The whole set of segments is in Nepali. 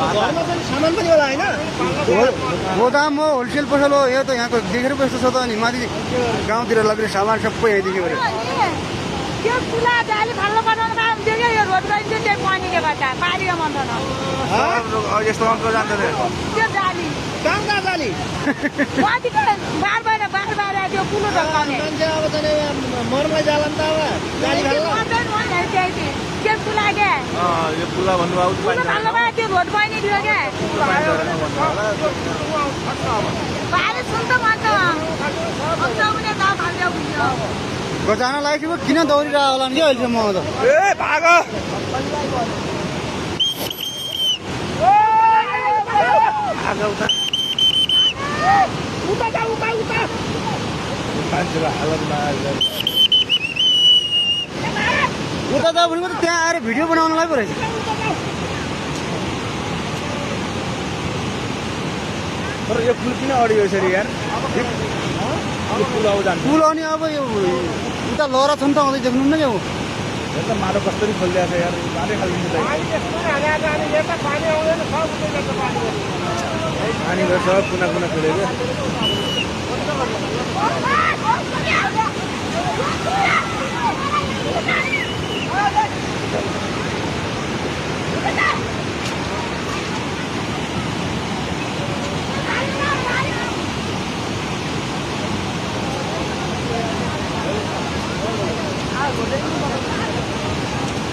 सामान पनि होला होइन गोदाम हो होलसेल पसल हो यो त यहाँको देखेर पो यस्तो छ त अनि माथि गाउँतिर लग्ने सामान सबै यहीँदेखि गऱ्यो त्यो चुला जाली फाल्नु बनाउनु काम थियो क्या यो रोड गइन्थ्यो त्यही पानीले गर्दा पानीको मन्दैन यस्तो अङ्क जान्छ त्यो जाली काम कहाँ जाली माथिको बार बाहिर त्यो कुलो ढल्काउने मान्छे अब चाहिँ मर्मै जाला नि त अब जाली फाल्न त्यो चुला क्या यो पुला भन्नुभयो कुलो फाल्नु भयो त्यो रोड बहिनी थियो क्या पानी सुन्छ भन्छ अन्त गाउँ फाल्दै बुझ्यो गजाना लागेको किन दौडिरहेको होला नि अहिलेसम्म त ए भाग उता त भनेको त त्यहाँ आएर भिडियो बनाउनलाई पो रहेछ तर यो पुल किन अडियो यसरी यार पुल आउ जान्छ पुल अनि अब यो उता लहरा छ नि त आउँदै देख्नुहुन्न क्या हेर्दा माटो कसरी खोलिदिएको छ यार बाटै खालिदिन्छ पानी गर्छ कुना कुना खोलेको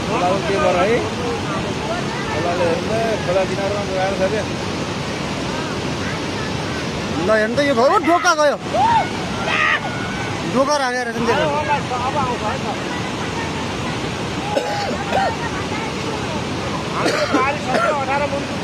खोलाको के गर है खोलाले हेर्नु खोला किनारमा गएर छ क्या ल हेर्नु त यो घर ढोका गयो ढोका राखेर छ नि हाम्रो 18 मुन्टु